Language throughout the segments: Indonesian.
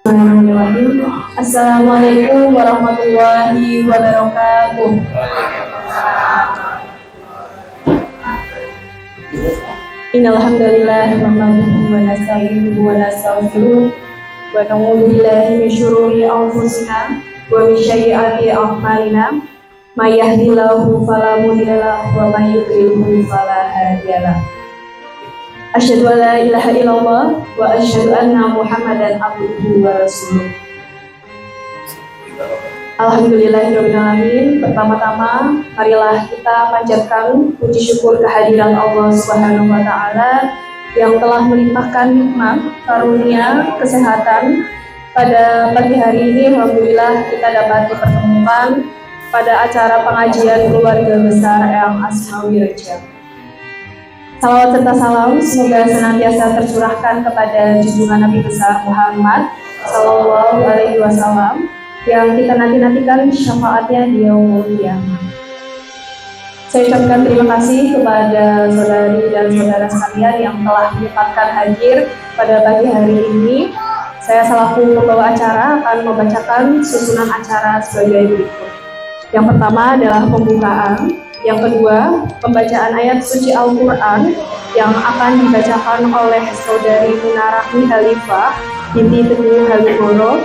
Bismillahirrahmanirrahim. Assalamualaikum warahmatullahi wabarakatuh. Innal hamdalillah nahmaduhu wa nasta'inuhu wa nastaghfiruh wa na'udzu billahi min syururi anfusina wa min sayyiati a'malina. May yahdihillahu fala mudilla lahu wa may yudlilhu fala hadiya lahu. Asyhadu an la ilaha illallah wa asyhadu anna Muhammadan abduhu wa rasuluh. Alhamdulillahirabbil alamin. Pertama-tama marilah kita panjatkan puji syukur kehadiran Allah Subhanahu wa taala yang telah melimpahkan nikmat, karunia, kesehatan pada pagi hari ini. Alhamdulillah kita dapat dipertemukan pada acara pengajian keluarga besar Eyang Asmawi Reja. Salawat serta salam semoga senantiasa tercurahkan kepada junjungan Nabi besar Muhammad Sallallahu Alaihi Wasallam yang kita nantikan syafaatnya di yaumul qiyamah. Saya ucapkan terima kasih kepada saudari dan saudara sekalian yang telah menyempatkan hadir pada pagi hari ini. Saya selaku pembawa acara akan membacakan susunan acara sebagai berikut. Yang pertama adalah pembukaan. Yang kedua, pembacaan ayat suci Al-Quran yang akan dibacakan oleh saudari Munarahmi Halifah binti Teguh Haligoro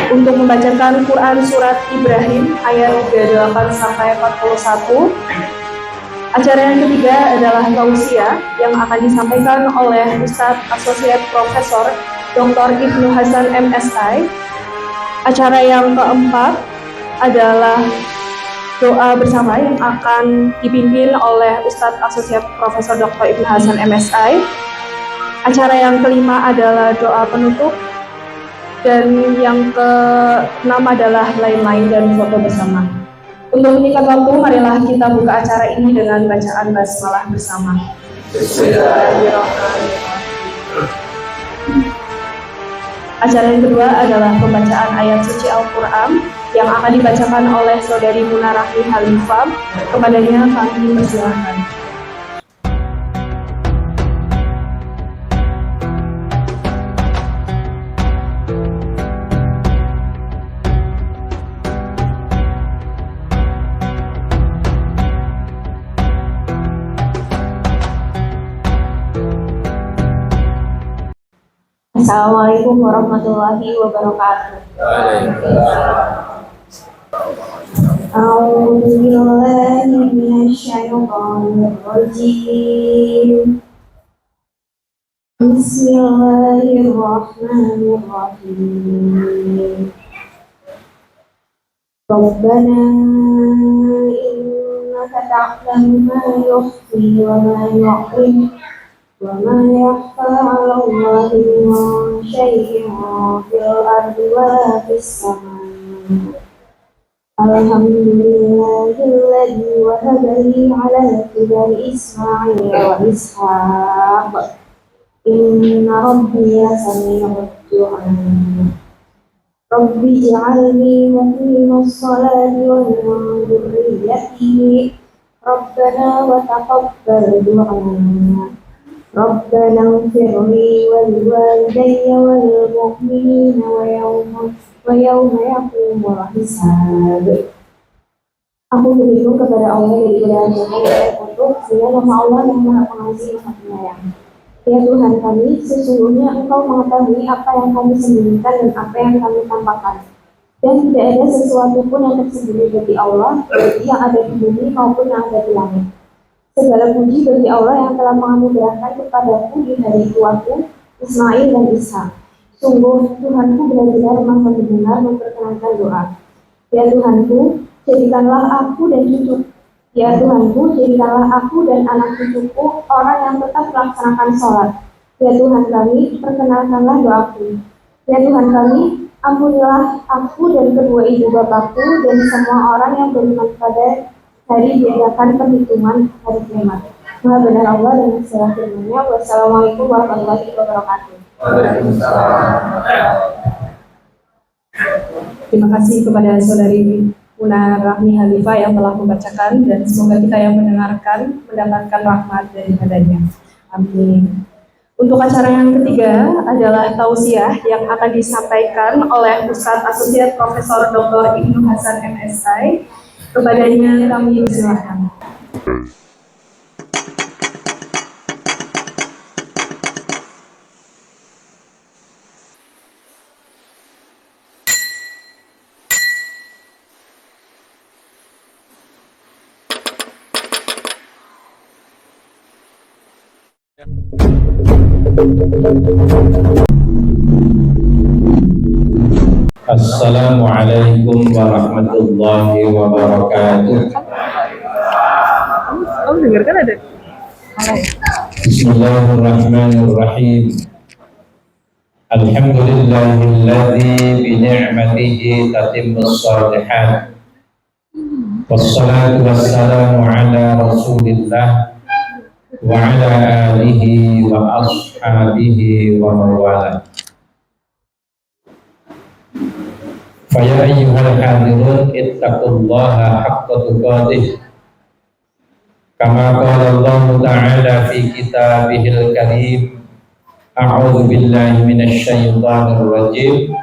untuk membacakan Quran Surat Ibrahim ayat 38-41. Acara yang ketiga adalah tausiah yang akan disampaikan oleh Ustadz Asosiat Profesor Dr. Ibnu Hasan MSI. Acara yang keempat adalah doa bersama yang akan dipimpin oleh Ustadz Asosiat Profesor Dr. Ibnu Hasan MSI. Acara yang kelima adalah doa penutup, dan yang keenam adalah lain-lain dan foto bersama. Untuk menyingkat waktu, marilah kita buka acara ini dengan bacaan basmalah bersama. Acara yang kedua adalah pembacaan ayat suci Al-Quran yang akan dibacakan oleh saudari Munarahmi Halifah. Kepadanya kami persilahkan. Assalamualaikum warahmatullahi wabarakatuh. A'udzu billahi minasyaitonir rajim. Bismillahirrahmanirrahim. Rabbana innaka ta'lamu ma yukhfi wa ma yu'lin wa ma yakhfa 'ala Allahi min syai'in fil ardi wa fis samaa'i. Alhamdulillahilladzi wahaba li 'ala al-kibari Ismail wa Ishaq. Inna rabbi sami'ud du'a. Rabbi ij'alni muqimas salati wa min dhurriyyati. Rabbana wa taqabbal du'a. Rabbana ighfir li wa liwalidayya wal mu'minina wa yawma yaqumul hisab. Aku berlindung kepada Allah dari godaan syaitan untuk dengan nama Allah yang Maha Pengasih Maha Penyayang. Ya Tuhan kami, sesungguhnya Engkau mengetahui apa yang kami sembunyikan dan apa yang kami tampakkan. Dan tidak ada sesuatu pun yang tersembunyi bagi Allah, baik yang ada di bumi maupun yang ada di langit. Segala puji bagi Allah yang telah menganugerahkan kepadaku di hari tuaku Ismail dan Ishak. Sungguh Tuhanku benar-benar maha mendengar memperkenankan doa. Ya Tuhanku, jadikanlah aku dan cucu. Ya Tuhanku, jadikanlah aku dan anak cucuku orang yang tetap melaksanakan sholat. Ya Tuhan kami, perkenalkanlah doaku. Ya Tuhan kami, ampunilah aku dan kedua ibu bapakku dan semua orang yang beriman pada hari diadakan perhitungan hari kiamat. Maha benar Allah dan segala firman-Nya. Wassalamualaikum warahmatullahi wabarakatuh. Terima kasih kepada saudari Munarahmi Halifah yang telah membacakan, dan semoga kita yang mendengarkan mendapatkan rahmat daripadanya. Amin. Untuk acara yang ketiga adalah tausiah yang akan disampaikan oleh Ustadz Asosiat Profesor Dr. Ibnu Hasan MSI. Kepadanya kami persilakan. Assalamualaikum warahmatullahi wabarakatuh. Dengarkan ada. Bismillahirrahmanirrahim. Alhamdulillahilladzi bi ni'matihi tatimmus shalihat. Wassalatu wassalamu ala Rasulillah wa ala alihi wa ashabihi wa mawalah. Faya ayyuhal hadirun ittaqullaha haqqa tuqatih kama qala Allah ta'ala fi kitabihil karim. A'udzu billahi minasy syaithanir rajim.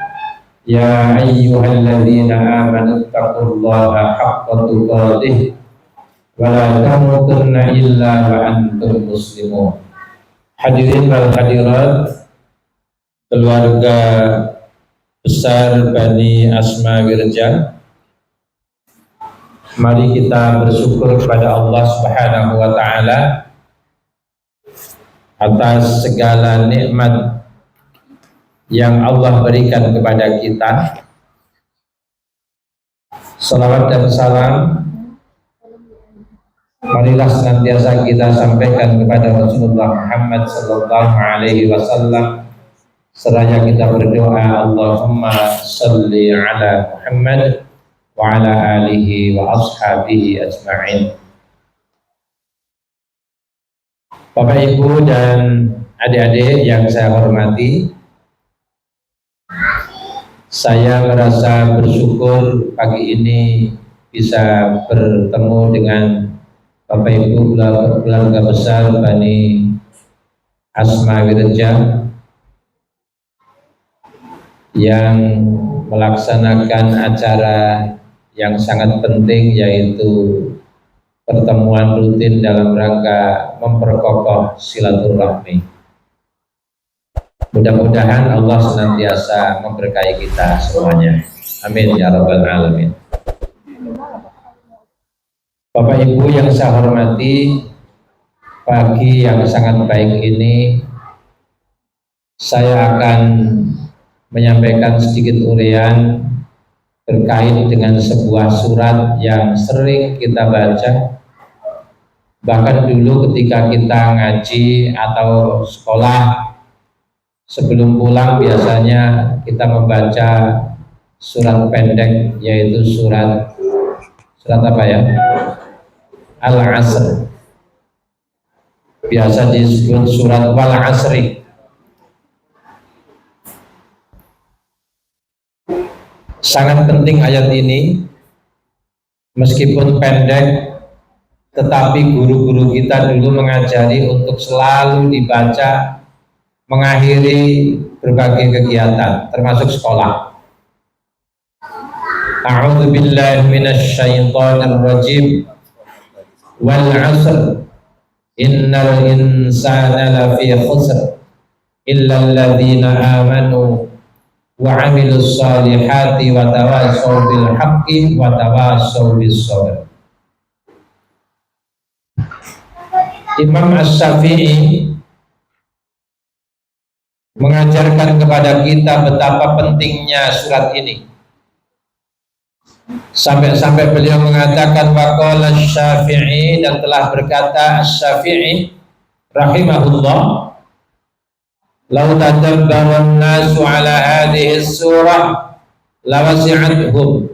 Ya ayyuhalladzina amanu ittaqullaha haqqa tuqatih wa la tamutunna illa wa antum muslimun. Hadirin wal hadirat, keluarga besar Bani Asma Wirja, mari kita bersyukur kepada Allah Subhanahu wa Ta'ala atas segala nikmat yang Allah berikan kepada kita. Salawat dan salam marilah senantiasa kita sampaikan kepada Rasulullah Muhammad sallallahu alaihi wasallam. Seraya kita berdoa, Allahumma salli ala Muhammad wa ala alihi wa ashabihi ajma'in. Bapak, Ibu, dan adik-adik yang saya hormati, saya merasa bersyukur pagi ini bisa bertemu dengan Bapak Ibu keluarga besar Bani Asma Wirja yang melaksanakan acara yang sangat penting, yaitu pertemuan rutin dalam rangka memperkokoh silaturahmi. Mudah-mudahan Allah senantiasa memberkahi kita semuanya. Amin ya rabbal alamin. Bapak Ibu yang saya hormati, pagi yang sangat baik ini saya akan menyampaikan sedikit uraian terkait dengan sebuah surat yang sering kita baca. Bahkan dulu ketika kita ngaji atau sekolah, sebelum pulang biasanya kita membaca surat pendek, yaitu surat apa ya? Al-Asr. Biasa disebut surat Wal Asri. Sangat penting ayat ini, meskipun pendek, tetapi guru-guru kita dulu mengajari untuk selalu dibaca mengakhiri berbagai kegiatan, termasuk sekolah. A'udzu billahi minasy syaithanir rajim. Wal 'asr innal insana lafi khusr illa alladziina aamanu wa 'amilus shalihati wa tawassaw bil haqqi wa tawassaw bis sabr. Imam Asy-Syafi'i mengajarkan kepada kita betapa pentingnya surat ini. Sampai-sampai beliau mengatakan waqala Asy-Syafi'i, dan telah berkata Asy-Syafi'i rahimahullah, "Lau tadabbarun nasu ala hadhihi surah lawasi'atuhum."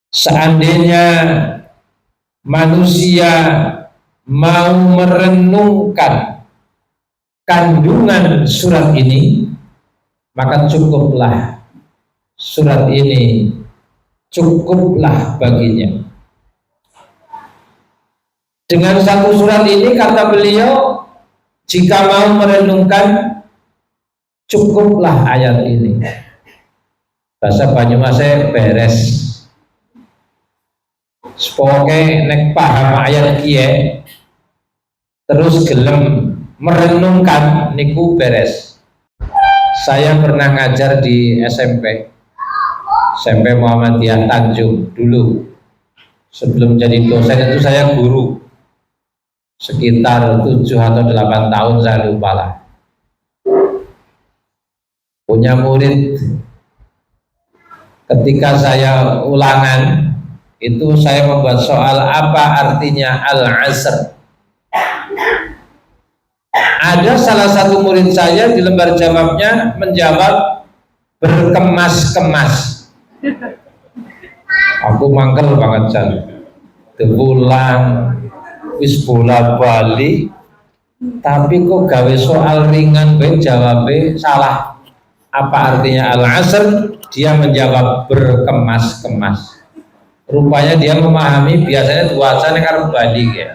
Seandainya manusia mau merenungkan kandungan surat ini, maka cukuplah surat ini, cukuplah baginya. Dengan satu surat ini, kata beliau, Jika mau merenungkan, cukuplah ayat ini. Bahasa Banyumasnya beres. Sepoke nek paham ayat kiye, terus gelem merenungkan niku beres. Saya pernah ngajar di SMP Muhammadiyah Tanjung dulu. Sebelum jadi dosen itu saya guru. Sekitar 7 atau 8 tahun, saya lupa lah. Punya murid, ketika saya ulangan itu saya membuat soal apa artinya al-asr. Ada salah satu murid saya di lembar jawabnya menjawab berkemas-kemas. Aku mangkel banget Jan. Diulang wis bola bali, tapi kok gawe soal ringan bae jawabnya salah. Apa artinya al-asr? Dia menjawab berkemas-kemas. Rupanya dia memahami biasanya cuaca nek arep bali ya.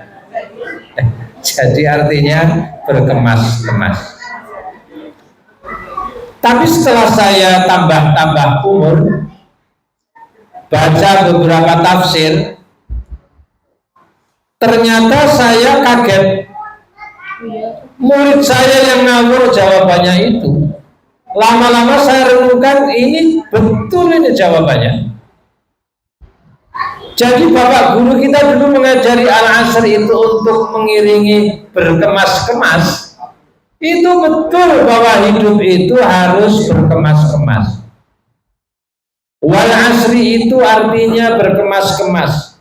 Jadi artinya berkemas-kemas. Tapi setelah saya tambah umur, baca beberapa tafsir, ternyata saya kaget. Murid saya yang ngawur jawabannya itu. Lama-lama saya renungkan, ini betul ini jawabannya. Jadi bapak guru kita dulu mengajari al-asr itu untuk mengiringi berkemas-kemas. Itu betul bahwa hidup itu harus berkemas-kemas. Wal asri itu artinya berkemas-kemas.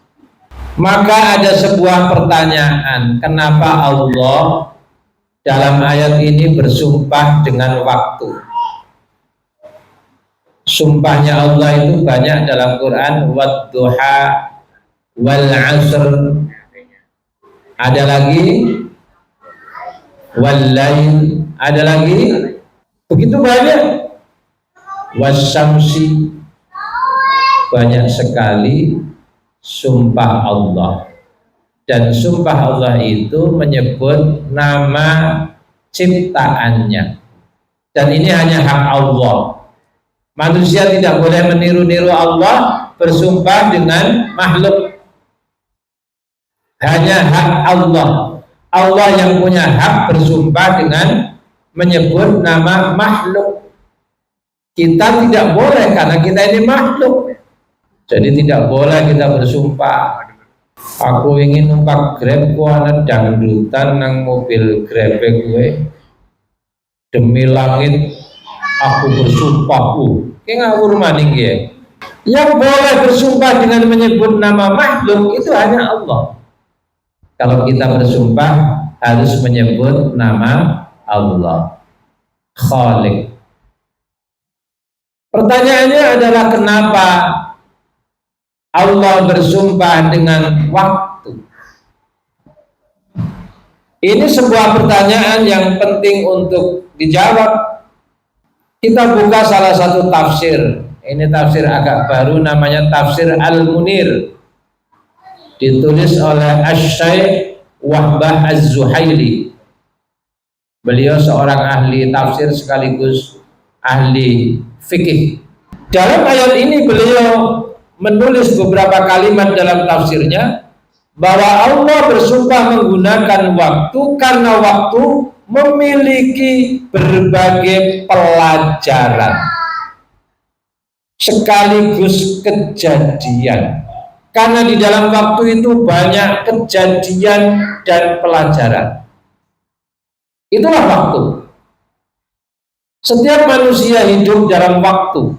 Maka ada sebuah pertanyaan, kenapa Allah dalam ayat ini bersumpah dengan waktu? Sumpahnya Allah itu banyak dalam Quran, wadduha, wal asr, ada lagi wal lail, ada lagi, begitu banyak, wasyamsi, banyak sekali sumpah Allah. Dan sumpah Allah itu menyebut nama ciptaannya, dan ini hanya hak Allah. Manusia tidak boleh meniru-niru Allah bersumpah dengan makhluk. Hanya hak Allah. Allah yang punya hak bersumpah dengan menyebut nama makhluk. Kita tidak boleh karena kita ini makhluk. Jadi tidak boleh kita bersumpah. Aku ingin numpak Grab, ku ana dangdutan nang mobil Grab gue. Demi langit aku bersumpah, kayak ngawur maning ya. Yang boleh bersumpah dengan menyebut nama makhluk itu hanya Allah. Kalau kita bersumpah harus menyebut nama Allah, Khalik. Pertanyaannya adalah kenapa Allah bersumpah dengan waktu? Ini sebuah pertanyaan yang penting untuk dijawab. Kita buka salah satu tafsir. Ini tafsir agak baru, namanya Tafsir Al-Munir. Ditulis oleh Asy-Syaikh Wahbah Az-Zuhaili. Beliau seorang ahli tafsir sekaligus ahli fikih. Dalam ayat ini beliau menulis beberapa kalimat dalam tafsirnya bahwa Allah bersumpah menggunakan waktu karena waktu memiliki berbagai pelajaran sekaligus kejadian. Karena di dalam waktu itu banyak kejadian dan pelajaran. Itulah waktu. Setiap manusia hidup dalam waktu.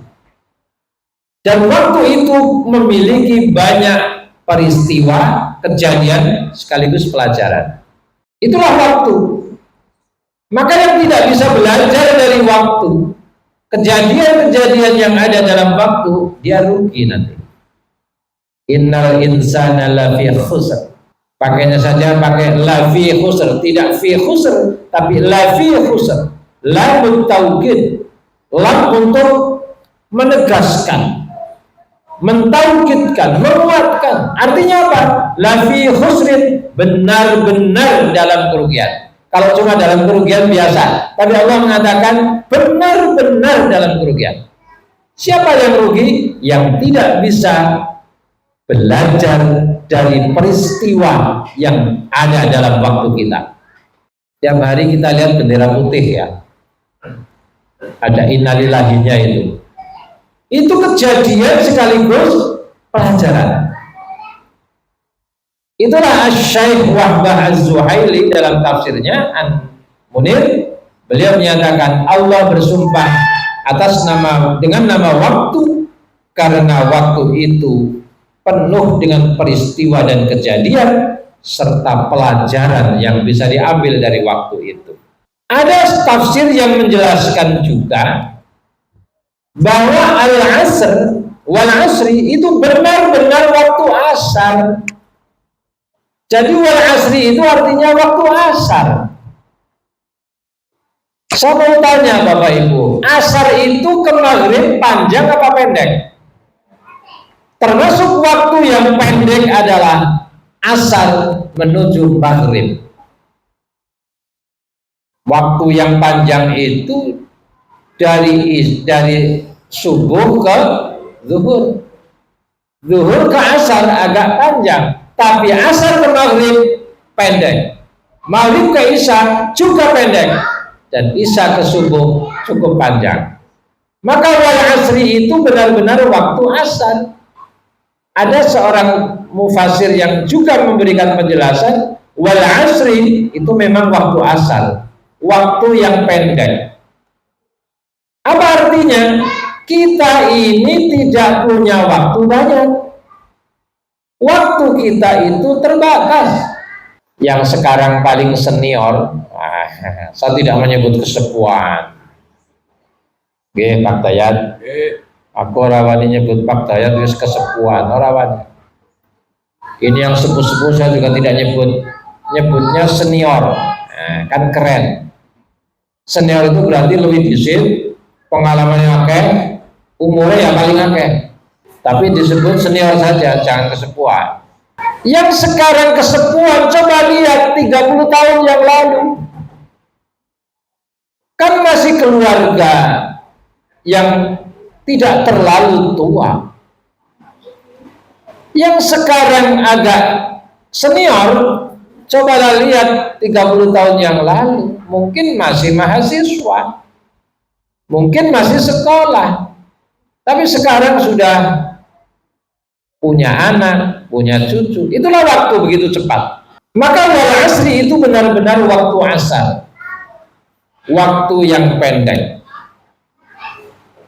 Dan waktu itu memiliki banyak peristiwa, kejadian sekaligus pelajaran. Itulah waktu. Maka yang tidak bisa belajar dari waktu, kejadian-kejadian yang ada dalam waktu, dia rugi nanti. Innal insana lafi khusr. Pakainya saja pakai lafi khusr, tidak fi khusr, tapi lafi khusr. Lam taukid, lam untuk menegaskan, mentaukidkan, menguatkan. Artinya apa? Lafi khusrin, benar-benar dalam kerugian. Kalau cuma dalam kerugian biasa, tapi Allah mengatakan benar-benar dalam kerugian. Siapa yang rugi? Yang tidak bisa belajar dari peristiwa yang ada dalam waktu kita. Tiap hari kita lihat bendera putih ya, ada innalillahinya itu. Itu kejadian sekaligus pelajaran. Itulah Asy-Syaikh Wahbah Az-Zuhaili dalam tafsirnya An-Munir, beliau menyatakan Allah bersumpah atas dengan nama waktu, karena waktu itu penuh dengan peristiwa dan kejadian serta pelajaran yang bisa diambil dari waktu itu. Ada tafsir yang menjelaskan juga bahwa al-asr wal asri itu benar-benar waktu asar. Jadi wal asri itu artinya waktu asar. Saya mau tanya Bapak Ibu, asar itu ke maghrib panjang apa pendek? Termasuk waktu yang pendek adalah asar menuju maghrib. Waktu yang panjang itu dari subuh ke zuhur. Zuhur ke asar agak panjang, tapi asar ke maghrib pendek. Maghrib ke isya juga pendek, dan isya ke subuh cukup panjang. Maka wal asri itu benar-benar waktu asar. Ada seorang mufasir yang juga memberikan penjelasan wal asri itu memang waktu asar, waktu yang pendek. Apa artinya? Kita ini tidak punya waktu banyak. Waktu kita itu terbatas. Yang sekarang paling senior, saya tidak menyebut kesepuhan. Oke, Pak Dayat. Aku rawani nyebut Pak Dayat itu kesepuhan, rawani. Ini yang sepuh-sepuh saya juga tidak nyebutnya senior. Kan keren. Senior itu berarti lebih dhisik, pengalamannya akeh, umurnya yang paling akeh. Tapi disebut senior saja, jangan kesepuhan. Yang sekarang kesepuhan, coba lihat 30 tahun yang lalu. Kan masih keluarga yang tidak terlalu tua. Yang sekarang agak senior, coba lihat 30 tahun yang lalu. Mungkin masih mahasiswa, mungkin masih sekolah, tapi sekarang sudah punya anak, punya cucu. Itulah waktu begitu cepat. Maka wal asri itu benar-benar waktu asar, waktu yang pendek.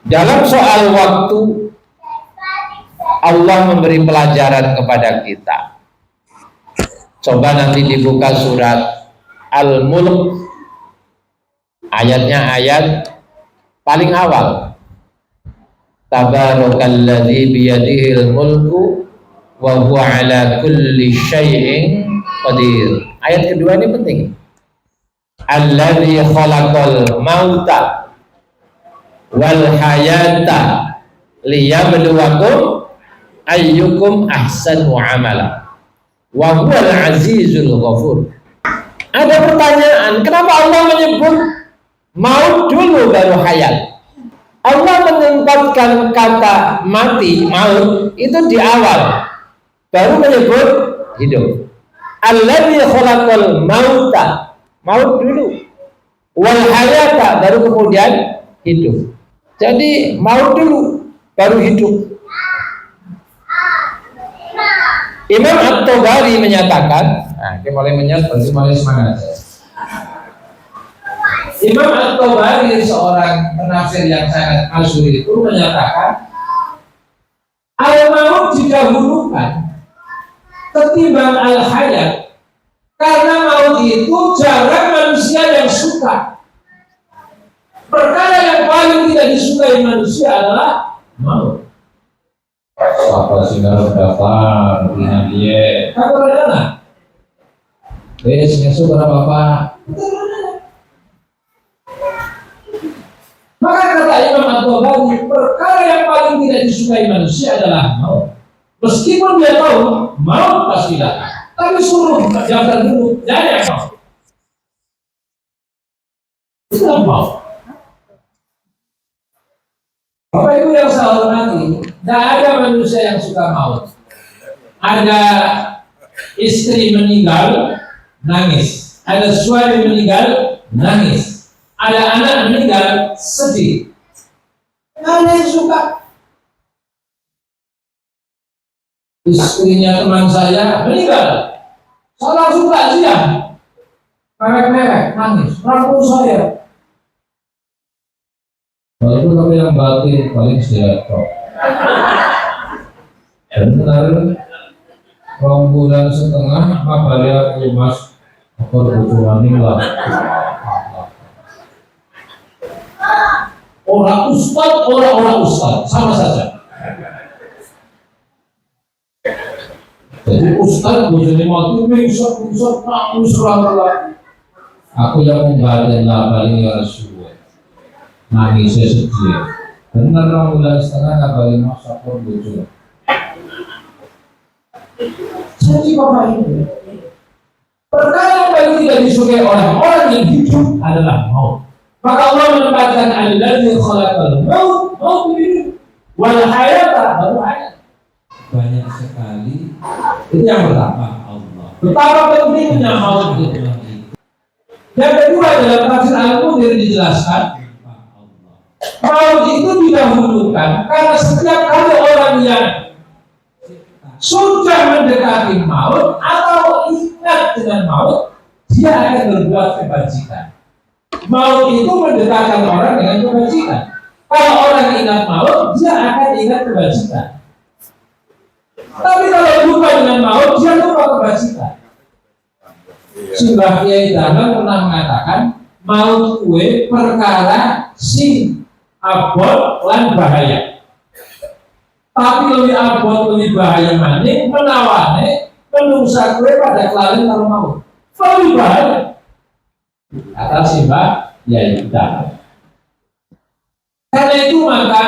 Dalam soal waktu, Allah memberi pelajaran kepada kita. Coba nanti dibuka surat Al-Mulk, ayatnya ayat paling awal. Tabarakalladzi biyadihil mulku wa huwa ala kulli syai'in qadir. Ayat kedua ini penting. Alladzi khalaqal mauta wal hayata liyabluwakum ayyukum ahsanu amala wa huwal azizul ghafur. Ada pertanyaan, kenapa Allah menyebut maut dulu baru hayat? Allah menempatkan kata mati, maut itu di awal, baru menyebut hidup. Alladzi khalaqal mauta, maut dulu, wal hayata, baru kemudian hidup. Jadi maut dulu, baru hidup. Imam At-Tabari menyatakan, kita mulai menyat, berarti mulai semangat. Imam At-Tabari, seorang penafsir yang sangat masyhur itu, menyatakan al-maut didahulukan ketimbang al-hayat karena maut itu jarang manusia yang suka. Perkara yang paling tidak disukai manusia adalah maut. Apa sih kalau daftar dengan dia? Apa ada? Sehingga suka apa? Maka kata Imam At-Tabari, perkara yang paling tidak disukai manusia adalah maut. Meskipun dia tahu maut pasti datang, tapi suruh daftar dulu, jangan maut. Itu mau. Bapak Ibu yang saya hormati, tidak ada manusia yang suka maut. Ada istri meninggal, nangis. Ada suami meninggal, nangis. Ada anak meninggal, sedih. Tidak ada yang suka. Istrinya teman saya meninggal, saya langsung takziah, mewek-mewek, nangis, rangkul saya. Kalau itu tapi yang batin paling sehat kok. Benar, 2 bulan setengah, kabarnya mas, aku berjuang lah. Orang ustad, sama saja. Jadi ustaz bojone mati mengsot nangis ora. Aku yang membaca lah paling ya Rasulullah. Nangis sedih. Benar 2 bulan setengah ngabarin mas aku bojo. Jadi Bapak Ibu, perkara yang paling tidak disukai orang yang hidup adalah maut. Maka Allah menempatkan allazi khalaqal maut wal hayata baru hayat. Banyak sekali. Itu yang pertama, Allah. Betapa pentingnya maut itu. Yang kedua dalam tafsir Al-Mudir dijelaskan, maut itu didahulukan karena setiap kali orang yang sudah mendekati maut atau ingat dengan maut, dia akan berbuat kebajikan. Maut itu mendekatkan orang dengan kebajikan. Kalau orang ingat maut, dia akan ingat kebajikan. Tapi kalau lupa dengan maut, dia lupa kebajikan. Simbah Kiai Dahlan pernah mengatakan, maut kue perkara sing abot lan bahaya. Tapi lebih abot lebih bahaya maning menawane menungsa kue pada kelalen kalau maut. Lebih bahaya. Kata Simbah Kiai Dahlan. Karena itu maka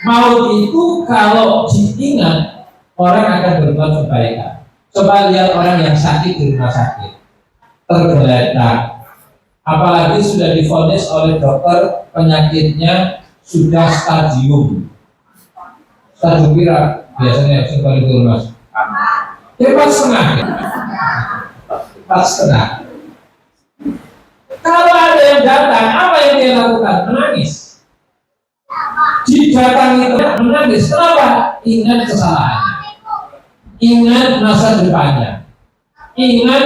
maut itu kalau diingat orang akan berbuat kebaikan. Coba lihat orang yang sakit di rumah sakit, tergeletak, apalagi sudah divonis oleh dokter penyakitnya sudah stadium berapa biasanya sekali itu mas? 4,5. Kalau ada yang datang, apa yang dia lakukan? Menangis. Didatangi menangis. Kenapa? Ingat kesalahannya, ingat masa depannya, ingat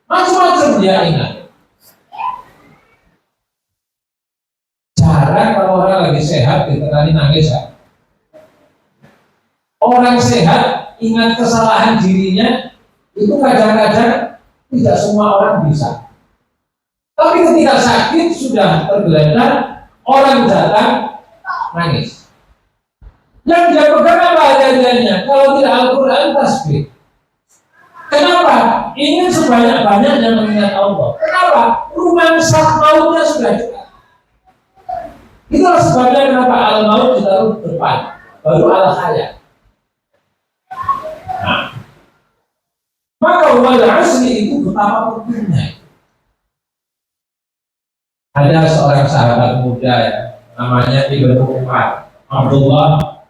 macam-macam dia ingat. Jarang kalau orang lagi sehat ditekani nangis ya. Orang sehat ingat kesalahan dirinya itu kadang-kadang tidak semua orang bisa. Tapi ketika sakit sudah tergeletak, orang datang nangis. Yang dia pegang apa ajarannya? Kalau tidak Al-Quran, tasbih. Kenapa? Ingin sebanyak-banyaknya mengingat Allah. Kenapa? Rumah sak mautnya sudah dekat. Itulah sebabnya kenapa al-maut ditaruh depan, baru al-hayat. Nah, maka wal asri itu betapa pentingnya. Ada seorang sahabat muda ya, namanya Ibnu Umar, Abdullah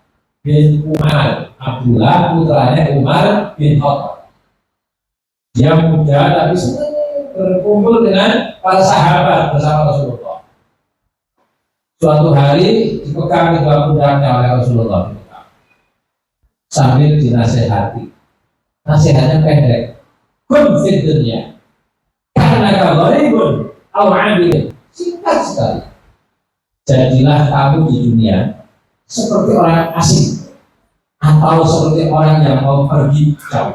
bin Umar, Abdullah putranya Umar bin Khattab. Dia muda tapi senang berkumpul dengan para sahabat bersama Rasulullah. Suatu hari dipegang kedua pundaknya oleh Rasulullah sambil dinasehati. Nasihatnya pendek. Kun fid dunya karena gharibun aw 'abid. Singkat sekali. Jadilah kamu di dunia seperti orang asing atau seperti orang yang mau pergi jauh.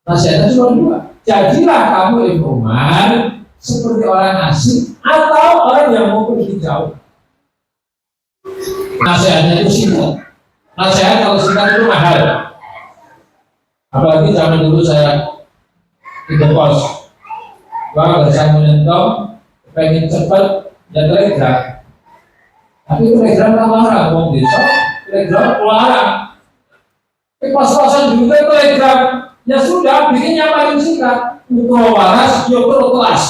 Nasihatnya cuma 2. Jadilah kamu Ibnu Umar seperti orang asing atau orang yang mau pergi jauh. Nasihatnya itu singkat. Nasihat kalau singkat itu mahal. Apalagi zaman dulu saya di pos, bahwa saya menyentuh pengen cepat ya telegram. Tapi telegram tak marah, mau besok telegram larang. Pas-pasan juga telegram, ya sudah bikin yang paling singkat. Utro waras, yukro kelas.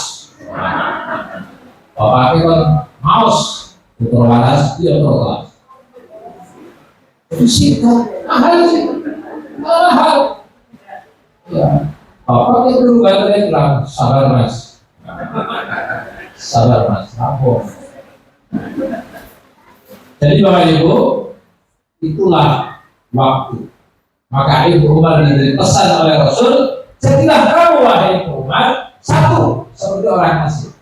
Bapak kan maus putra waras dia kelas. Itu singkat, mahal sih, mahal. Ya, bapak itu baterai bilang sabar mas, sabar mas, apa? Jadi Bapak Ibu, itulah waktu. Maka Ibu Umar diberi pesan oleh Rasul, jadilah kamu wahai Umar satu seperti orang asing.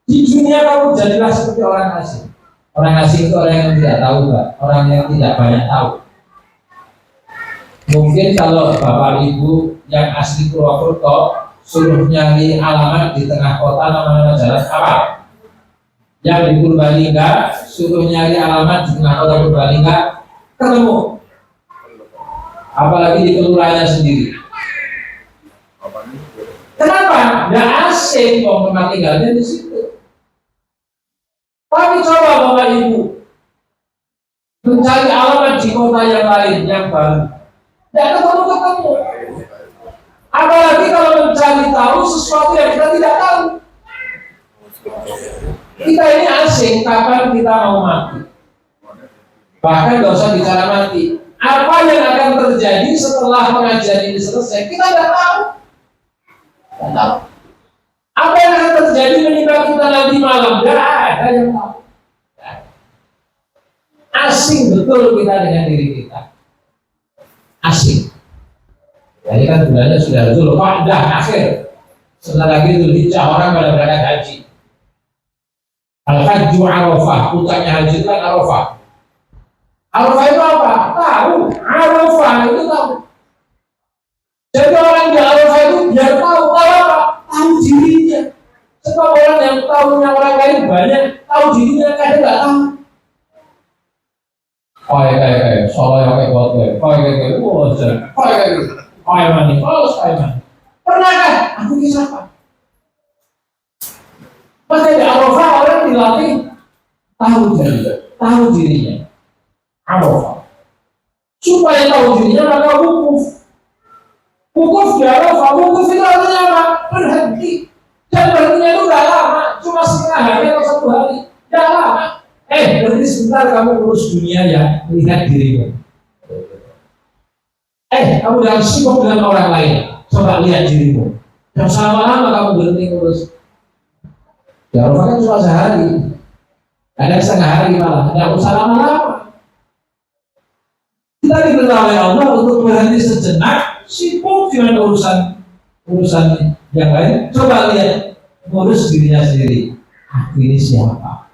Di dunia kamu jadilah seperti orang asing. Orang asing itu orang yang tidak tahu, Pak. Orang yang tidak banyak tahu. Mungkin kalau Bapak Ibu yang asli Purwokerto suruh nyari alamat di tengah kota nama-nama jalan apa? Yang di Purbalingga suruh nyari alamat di tengah kota Purbalingga ketemu. Apalagi di kelurahannya sendiri. Kenapa? Nggak asing kok tempat tinggalnya di situ. Tapi coba Bapak Ibu mencari alamat di kota yang lain yang baru, nggak ketemu. Apalagi kalau mencari tahu sesuatu yang kita tidak tahu. Kita ini asing kapan kita mau mati. Bahkan nggak usah bicara mati. Apa yang akan terjadi setelah pengajian ini selesai, kita nggak tahu. Nggak tahu. Apa yang akan terjadi menimpa kita nanti malam, nggak ada yang tahu. Asing betul kita dengan diri kita. Asing. Jadi kan bulannya sudah Zulqa'dah akhir. Sebentar lagi Dzulhijjah orang pada berangkat haji. Al-Hajju Arafah, puncaknya haji itu kan Arafah. Arafah itu apa? Tahu. Arafah itu tahu. Jadi orang di Arafah itu biar tahu apa? Tahu dirinya. Sebab orang yang tahunya orang lain banyak, tahu dirinya kadang nggak tahu. Kayak, soalnya kayak buat kayak mani. Pernahkah aku kisah apa? Maka di Arafah orang dilatih tahu dirinya. Arafah. Supaya tahu dirinya maka wukuf. Wukuf di Arafah, wukuf itu artinya apa? Berhenti. Dan berhentinya itu gak lama, cuma setengah hari atau 1 hari. Gak lama. Berhenti sebentar kamu urus dunia ya, lihat dirimu. Kamu jangan sibuk dengan orang lain. Coba lihat dirimu. Jangan lama-lama kamu berhenti urus. Di Arafah kan cuma sehari. Ada setengah hari malah, tidak usah lama-lama. Kita diperintah oleh Allah untuk berhenti sejenak, sibuk dengan urusan yang lain. Coba lihat, ngurus dirinya sendiri. Aku ini siapa?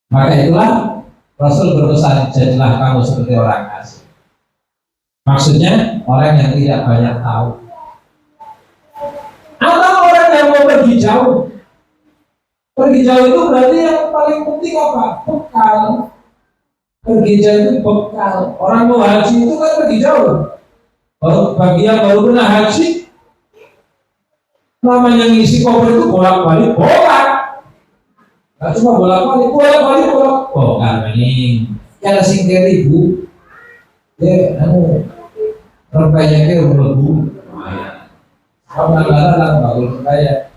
Maka itulah Rasul berpesan, jadilah kamu seperti orang asing. Maksudnya orang yang tidak banyak tahu. Atau orang yang mau pergi jauh. Pergi jauh itu berarti yang paling penting apa? Bekal. Pergi jauh itu bekal. Orang mau haji itu kan pergi jauh. Bagi yang baru pernah haji, namanya ngisi koper itu bolak-balik bolak. Gak cuma bolak-balik. Ini cara singkir ibu. Rempahnya ke rumahku. Kamu nggak bagus kayak.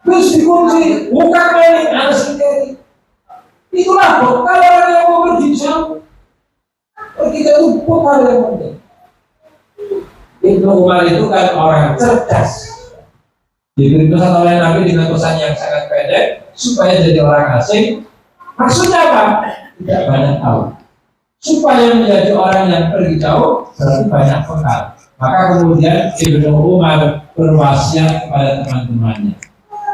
Terus dikunci, buka main, ada singkir. Itulah bekal orang yang mau pergi jauh. Pergi jauh bekal yang penting. Ibnu Umar itu kan orang cerdas. Diberi pesan oleh Nabi dengan pesan yang sangat pendek supaya jadi orang asing. Maksudnya apa? Tidak banyak tahu. Supaya menjadi orang yang pergi jauh berarti banyak bekal. Maka kemudian Ibnu Umar berwasiat kepada teman-temannya.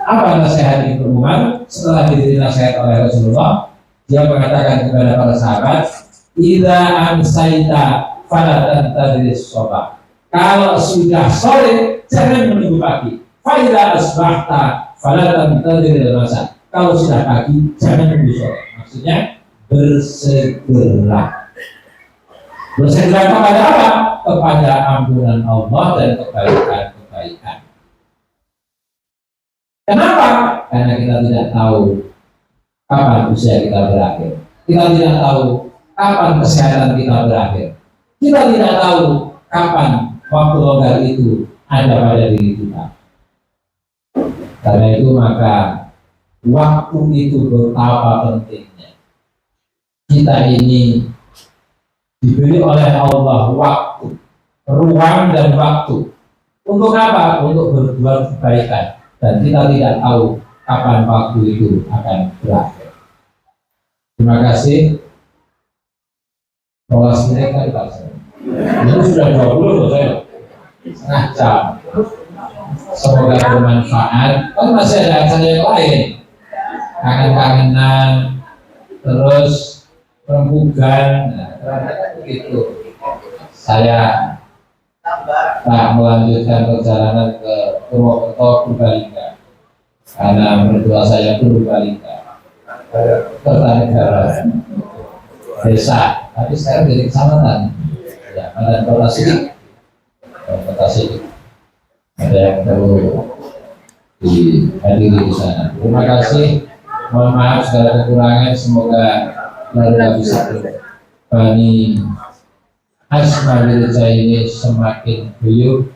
Apa nasihat Ibnu Umar setelah diberi nasihat oleh Rasulullah? Dia mengatakan kepada para sahabat, "Idza amsayta fala tantadhiris shafa." Kalau sudah sore jangan menunggu pagi. Fa idza asbahta fala tantadhiril masa. Kalau sudah pagi jangan menunggu sore. Maksudnya bersegera. Bersegera kepada apa? Kepada ampunan Allah dan kebaikan-kebaikan. Kenapa? Karena kita tidak tahu kapan usia kita berakhir. Kita tidak tahu kapan kesehatan kita berakhir. Kita tidak tahu kapan waktu longgar itu ada pada diri kita. Karena itu maka waktu itu betapa pentingnya. Kita ini diberi oleh Allah waktu, ruang dan waktu. Untuk apa? Untuk berbuat kebaikan. Dan kita tidak tahu kapan waktu itu akan berakhir. Terima kasih. Kelas ini kan itu sudah 20 loh saya. Setengah jam. Semoga bermanfaat. Kan masih ada acara yang lain. Kangen-kangenan, terus rembugan, begitu. Saya tak melanjutkan perjalanan ke Purwokerto Purbalingga karena mertua saya Purbalingga, Kertanegara, desa. Tapi sekarang jadi kecamatan. Ya, ada kota Sidik. Kota Sidik. Ada yang perlu dihadiri di sana. Terima kasih. Mohon maaf segala kekurangan, semoga keluarga bisa Bani Asma Wirja ini semakin guyup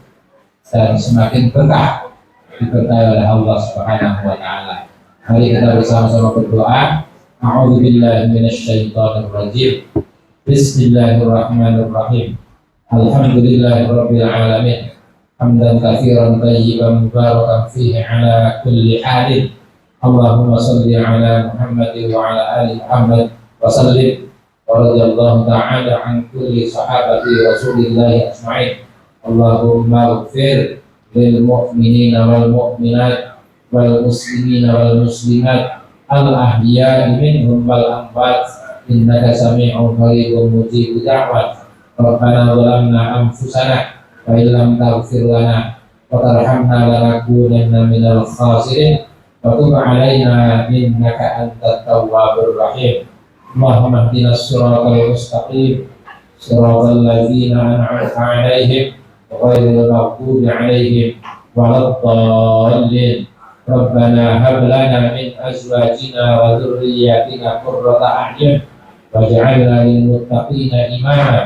dan semakin berkah, diberkahi oleh Allah Subhanahu wa taala. Mari kita bersama-sama berdoa. A'udzubillahi minasyaitonir rajim. Bismillahirrahmanirrahim. Alhamdulillahirabbil alamin. Hamdan katsiran thayyiban mubarakan fihi ala kulli halin. Allahumma salli ala Muhammad wa ala ali Muhammad wa sallim wa radiyallahu ta'ala an kulli sahabati Rasulillah ajma'in. Allahumma ighfir lil mu'minina wal mu'minat wal muslimina wal muslimat al ahya'i minhum wal amwat innaka sami'un qaribun mujibud da'wat. Rabbana zalamna anfusana wa illam taghfir lana wa tarhamna lanakunanna minal khasirin. وتب علينا إنك أنت التواب الرحيم. اللهم اهدنا الصراط المستقيم صراط الذين أنعمت عليهم غير المغضوب عليهم ولا الضالين. ربنا هب لنا من أزواجنا وذرياتنا قرة أعين واجعلنا للمتقين إماما.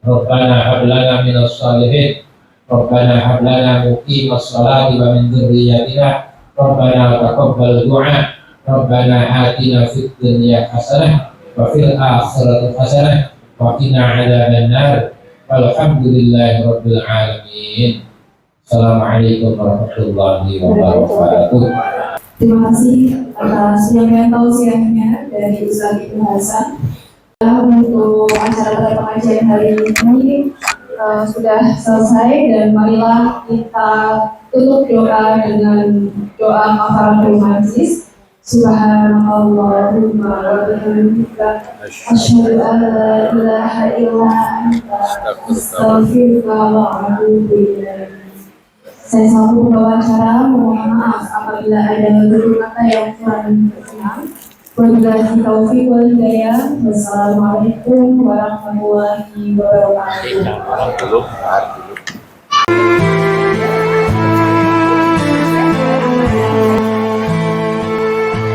ربنا هب لنا من الصالحين. ربنا هب لنا مقيم الصلاة ومن ذريتنا. Rabbana taqabbal du'a. Rabbana atina fid dunya hasanah wa fil akhirati hasanah wa qina adzabannar. Walhamdulillahi rabbil alamin. Assalamualaikum warahmatullahi wabarakatuh. Terima kasih atas penyampaian tausiahnya dari Ustaz Ibnu Hasan. Untuk acara pengajian hari ini sudah selesai, dan marilah kita tutup doa dengan doa kafaratul majlis. Subhanallahumma wa bihamdika asyhadu an la ilaha illa anta astaghfiruka wa atubu ilaik. Saya selaku pembawa acara mohon maaf apabila ada tutur kata yang kurang berkenan. Wabillahi taufiq wal hidayah. Wassalamualaikum warahmatullahi wabarakatuh.